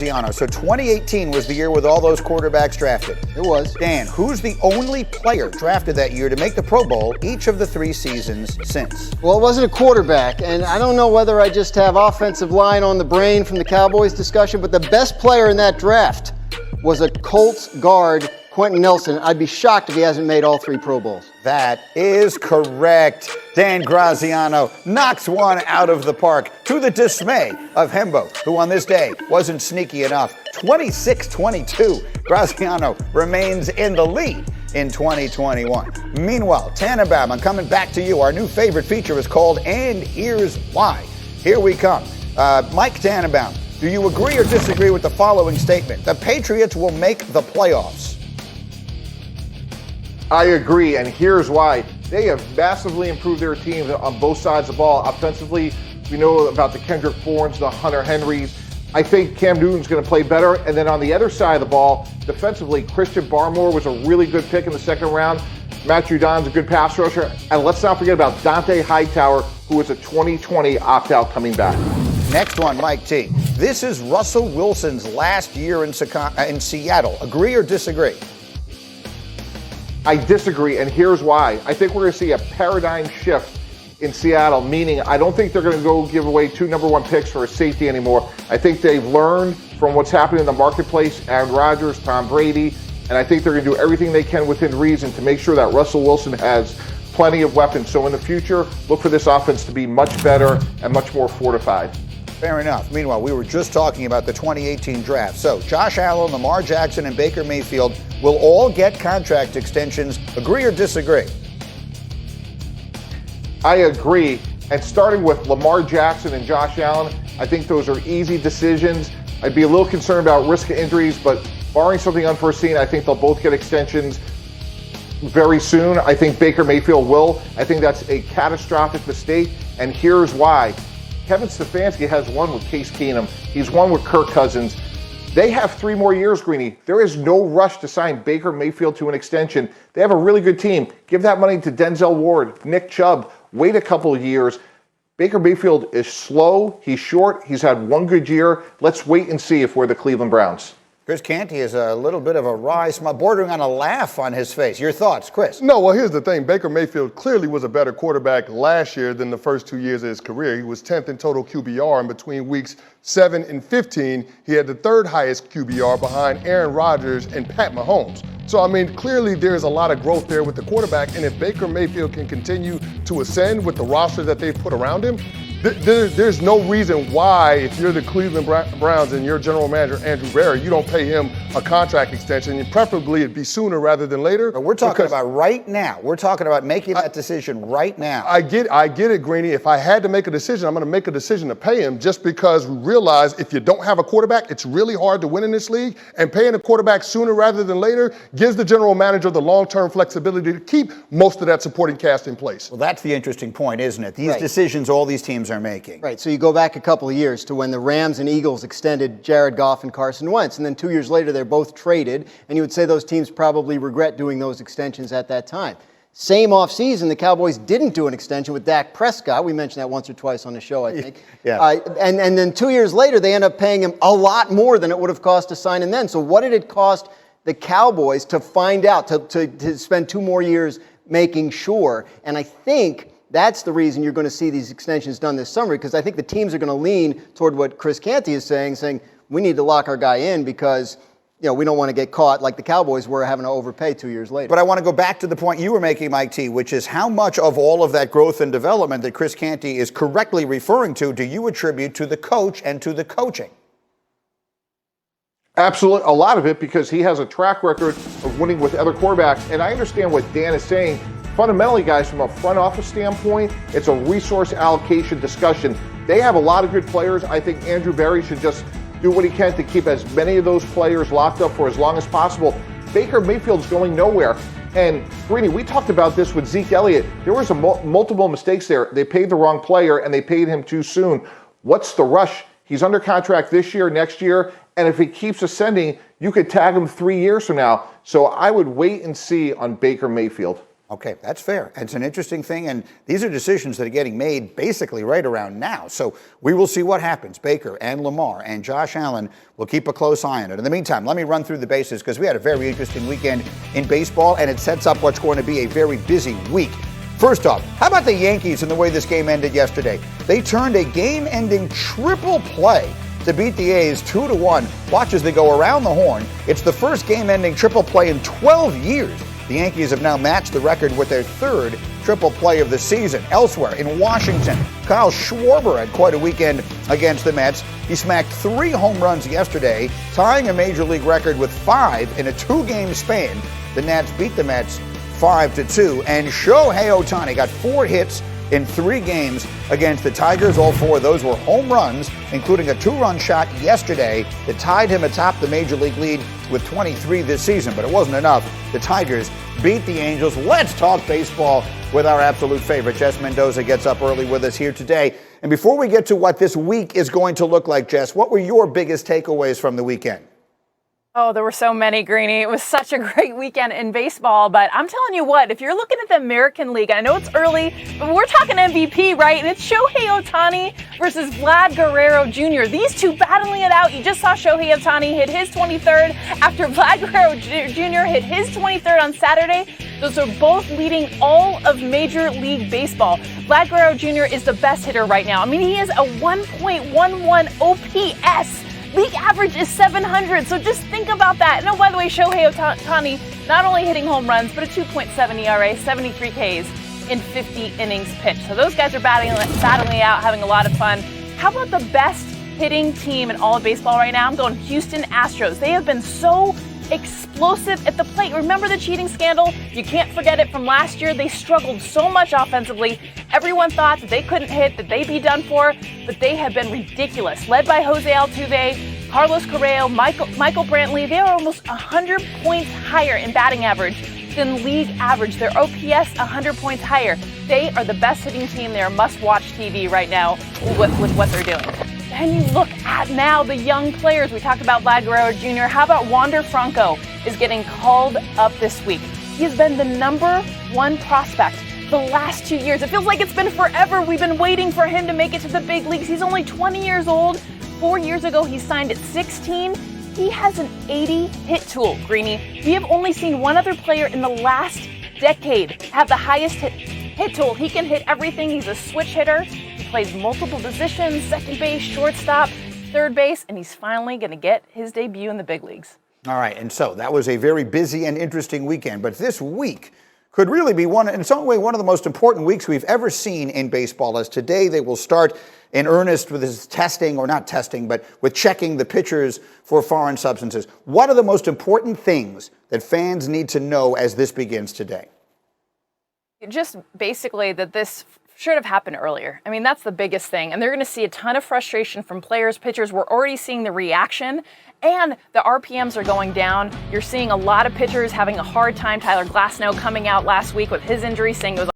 So 2018 was the year with all those quarterbacks drafted. It was. Dan, who's the only player drafted that year to make the Pro Bowl each of the 3 seasons since? Well, it wasn't a quarterback, and I don't know whether I just have offensive line on the brain from the Cowboys discussion, but the best player in that draft was a Colts guard, Quentin Nelson. I'd be shocked if he hasn't made all 3 Pro Bowls. That is correct. Dan Graziano knocks one out of the park to the dismay of Hembo, who on this day wasn't sneaky enough. 26-22. Graziano remains in the lead in 2021. Meanwhile, Tannenbaum, I'm coming back to you. Our new favorite feature is called And Here's Why. Here we come. Mike Tannenbaum, do you agree or disagree with the following statement? The Patriots will make the playoffs. I agree, and here's why. They have massively improved their team on both sides of the ball. Offensively, we know about the Kendrick Bournes, the Hunter Henrys. I think Cam Newton's going to play better. And then on the other side of the ball, defensively, Christian Barmore was a really good pick in the second round. Matt Judon's a good pass rusher. And let's not forget about Dante Hightower, who was a 2020 opt-out coming back. Next one, Mike T. This is Russell Wilson's last year in Seattle. Agree or disagree? I disagree, and here's why. I think we're going to see a paradigm shift in Seattle, meaning I don't think they're going to go give away 2 number 1 picks for a safety anymore. I think they've learned from what's happening in the marketplace, Aaron Rodgers, Tom Brady, and I think they're going to do everything they can within reason to make sure that Russell Wilson has plenty of weapons. So in the future, look for this offense to be much better and much more fortified. Fair enough. Meanwhile, we were just talking about the 2018 draft. So Josh Allen, Lamar Jackson, and Baker Mayfield will all get contract extensions. Agree or disagree? I agree. And starting with Lamar Jackson and Josh Allen, I think those are easy decisions. I'd be a little concerned about risk of injuries, but barring something unforeseen, I think they'll both get extensions very soon. I think Baker Mayfield will. I think that's a catastrophic mistake, and here's why. Kevin Stefanski has won with Case Keenum. He's won with Kirk Cousins. They have 3 more years, Greeny. There is no rush to sign Baker Mayfield to an extension. They have a really good team. Give that money to Denzel Ward, Nick Chubb. Wait a couple of years. Baker Mayfield is slow. He's short. He's had 1 good year. Let's wait and see if we're the Cleveland Browns. Chris Canty is a little bit of a wry smile, bordering on a laugh on his face. Your thoughts, Chris? No, well, here's the thing. Baker Mayfield clearly was a better quarterback last year than the first 2 years of his career. He was 10th in total QBR, and between weeks 7 and 15, he had the 3rd highest QBR behind Aaron Rodgers and Pat Mahomes. So, I mean, clearly there's a lot of growth there with the quarterback, and if Baker Mayfield can continue to ascend with the roster that they've put around him, there's no reason why, if you're the Cleveland Browns and your general manager, Andrew Berry, you don't pay him a contract extension, and preferably it'd be sooner rather than later. But we're talking about right now. We're talking about making that decision right now. I get it, Greeny. If I had to make a decision, I'm going to make a decision to pay him just because we realize if you don't have a quarterback, it's really hard to win in this league, and paying a quarterback sooner rather than later gives the general manager the long-term flexibility to keep most of that supporting cast in place. Well, that's the interesting point, isn't it? These decisions all these teams are making. Right, so you go back a couple of years to when the Rams and Eagles extended Jared Goff and Carson Wentz, and then 2 years later they're both traded, and you would say those teams probably regret doing those extensions at that time. Same offseason, the Cowboys didn't do an extension with Dak Prescott. We mentioned that once or twice on the show, I think. Yeah. And then 2 years later, they end up paying him a lot more than it would have cost to sign him then. So what did it cost the Cowboys to find out, to spend 2 more years making sure? And I think that's the reason you're going to see these extensions done this summer, because I think the teams are going to lean toward what Chris Canty is saying we need to lock our guy in because we don't want to get caught like the Cowboys were having to overpay 2 years later. But I want to go back to the point you were making, Mike T., which is how much of all of that growth and development that Chris Canty is correctly referring to do you attribute to the coach and to the coaching? Absolutely, a lot of it, because he has a track record of winning with other quarterbacks. And I understand what Dan is saying. Fundamentally, guys, from a front office standpoint, it's a resource allocation discussion. They have a lot of good players. I think Andrew Berry should just do what he can to keep as many of those players locked up for as long as possible. Baker Mayfield's going nowhere. And, Greeny, we talked about this with Zeke Elliott. There was multiple mistakes there. They paid the wrong player, and they paid him too soon. What's the rush? He's under contract this year, next year, and if he keeps ascending, you could tag him 3 years from now. So I would wait and see on Baker Mayfield. Okay, that's fair. It's an interesting thing, and these are decisions that are getting made basically right around now. So we will see what happens. Baker and Lamar and Josh Allen will keep a close eye on it. In the meantime, let me run through the bases because we had a very interesting weekend in baseball, and it sets up what's going to be a very busy week. First off, how about the Yankees and the way this game ended yesterday? They turned a game-ending triple play to beat the A's 2-1. Watch as they go around the horn. It's the first game-ending triple play in 12 years. The Yankees have now matched the record with their third triple play of the season. Elsewhere, in Washington, Kyle Schwarber had quite a weekend against the Mets. He smacked 3 home runs yesterday, tying a Major League record with 5 in a 2-game span. The Nats beat the Mets 5-2, and Shohei Ohtani got 4 hits in 3 games against the Tigers. All 4 of those were home runs, including a 2-run shot yesterday that tied him atop the Major League lead with 23 this season, but it wasn't enough. The Tigers beat the Angels. Let's talk baseball with our absolute favorite. Jess Mendoza gets up early with us here today. And before we get to what this week is going to look like, Jess, what were your biggest takeaways from the weekend? Oh, there were so many, Greeny. It was such a great weekend in baseball, but I'm telling you what, if you're looking at the American League, I know it's early, but we're talking MVP, right? And it's Shohei Ohtani versus Vlad Guerrero Jr. These two battling it out. You just saw Shohei Ohtani hit his 23rd after Vlad Guerrero Jr. hit his 23rd on Saturday. Those are both leading all of Major League Baseball. Vlad Guerrero Jr. is the best hitter right now. I mean, he is a 1.11 OPS. League average is 700, so just think about that. And oh, by the way, Shohei Ohtani not only hitting home runs, but a 2.7 ERA, 73 Ks in 50 innings pitched. So those guys are battling out, having a lot of fun. How about the best hitting team in all of baseball right now? I'm going Houston Astros. They have been so explosive at the plate. Remember the cheating scandal? You can't forget it from last year. They struggled so much offensively. Everyone thought that they couldn't hit, that they'd be done for, but they have been ridiculous. Led by Jose Altuve, Carlos Correa, Michael Brantley, they are almost 100 points higher in batting average than league average. Their OPS 100 points higher. They are the best hitting team. They're must-watch TV right now with what they're doing. And you look at now the young players. We talked about Vlad Guerrero Jr. How about Wander Franco is getting called up this week? He has been the #1 prospect the last 2 years. It feels like it's been forever. We've been waiting for him to make it to the big leagues. He's only 20 years old. 4 years ago, he signed at 16. He has an 80 hit tool, Greeny. We have only seen one other player in the last decade have the highest hit tool. He can hit everything. He's a switch hitter. He plays multiple positions, second base, shortstop, third base, and he's finally going to get his debut in the big leagues. All right, and so that was a very busy and interesting weekend, but this week could really be in some way one of the most important weeks we've ever seen in baseball, as today they will start in earnest with this testing, or not testing, but with checking the pitchers for foreign substances. What are the most important things that fans need to know as this begins today? Just basically that this should have happened earlier. I mean, that's the biggest thing. And they're going to see a ton of frustration from players, pitchers. We're already seeing the reaction, and the RPMs are going down. You're seeing a lot of pitchers having a hard time. Tyler Glasnow coming out last week with his injury, saying it was